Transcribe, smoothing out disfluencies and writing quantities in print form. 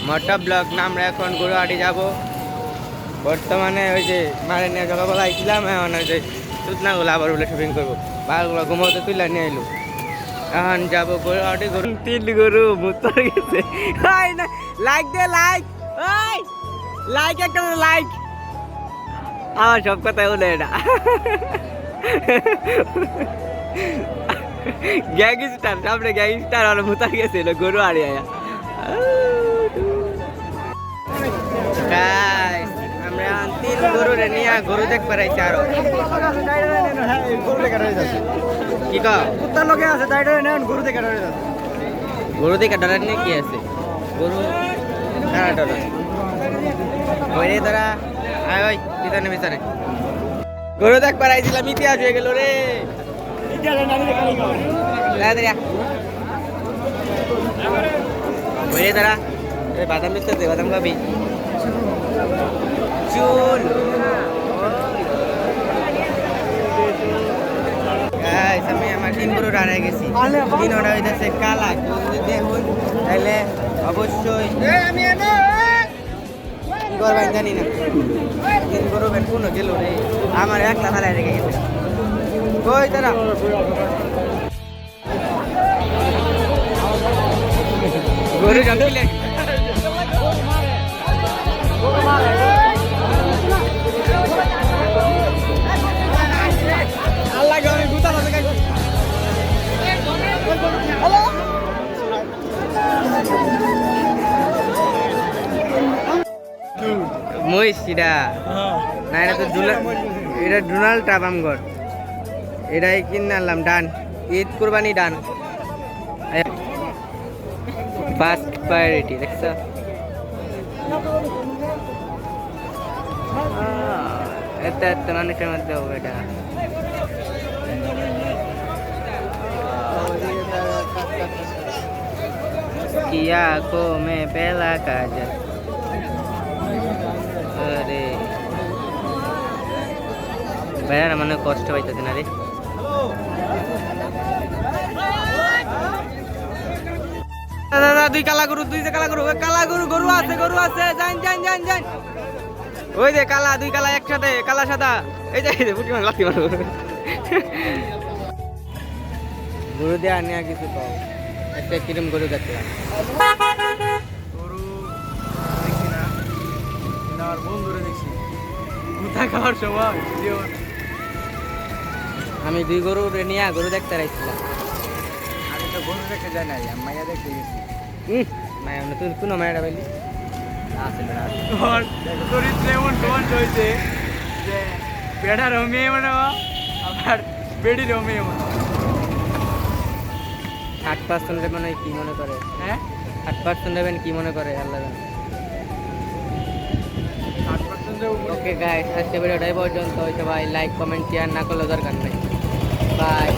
মোটা ব্লগ না। আমরা এখন গরুহাটি যাব। বর্তমানে ওই যে মারে নিয়ে সকালবেলা আইছিলাম, এখন ওই যে সুতনাগুলো আবার বলে শপিং করবো। বাঘগুলো ঘুমোতে তুলে নিয়ে এলো। এখন যাবো গরুহাটি। গরু 3 গরু মুতর গেছে। লাইক দে, লাইক, লাইক একটা লাইক। আমার সব কথা বলে এটা গ্যাংস্টার, সামনে গ্যাংস্টার আর মুতার গেছিল গরু হারিয়ে। আমরা 3 গরু নিয়ে গরু দেখ পারাইছি। আরো কি কুত্তার লোকে আছে গরু দেখা ডরে যাচ্ছে। গরু দেখা ডরার নিয়ে কি আছে? গরু তারা ডরার ওই রে তারা। আয় ওই পিছনে পিছনে গরু দেখ পারাইছিলাম, ইতিহাস হয়ে গেল রে। ওই রে তারা বাদাম বেচতে, বাদাম খাবি? চুল আমি আমার 3 গরু হারিয়ে গেছি। 3 ওটা হইতেছে কালা। যদি দেখুন তাহলে অবশ্যই কি করবেন জানি না। 3 গরু বেন কোনো গেল রে, আমার একলা হারাই রেখে গেছে। কই তারা গরু জঙ্গলে মহিষ এটা না, এটা তো এটা ডোনাল্ড ট্রাম্প আমগর। এটাই কিনে আনলাম ডান, ঈদ কুরবানি ডান। ফার্স্ট প্রায়োরিটি দেখছ? এত মানুষের মধ্যে হবে এটা। किया को मैं पहला काजल। अरे ভাইয়া মানে কষ্ট পাইতেছে না রে। দাদা 2 কালা গরু, 2 কালা গরু, কালা গরু, গরু আছে, গরু আছে। যান যান যান যান। ওই যে কালা 2 কালা একসাথে, কালা সাদা। এই যে ফুটি মার লাথি মারো। গরু দিয়ে আনিয়া কিছু পাও। একটা কিরম গরু দেখলাম। গরু দেখছি না, আমার বন্ধুরে দেখছি কোথা খাওয়ার সময়। আমি 2 গরু নিয়ে গরু দেখতে রাখছিলাম। আমি তো গরু দেখতে যাই নাই, আমি মাইয়া দেখতে গেছি। মায়া তুই কোনো মায়াটা পাইলি? চরিত্র এমন ডন্ট হয়েছে যে বেড়ারও মেয়ে মনে আবার বেড়িরও মেয়ে মনে। 8% মানে কি মনে করে? হ্যাঁ 8% দেবেন কি মনে করে আল্লাহ জানে। 8% ওকে গাইস, আজকে ভিডিওটা এই পর্যন্ত। সবাই লাইক কমেন্ট শেয়ার না করলে দরকার নেই। বাই।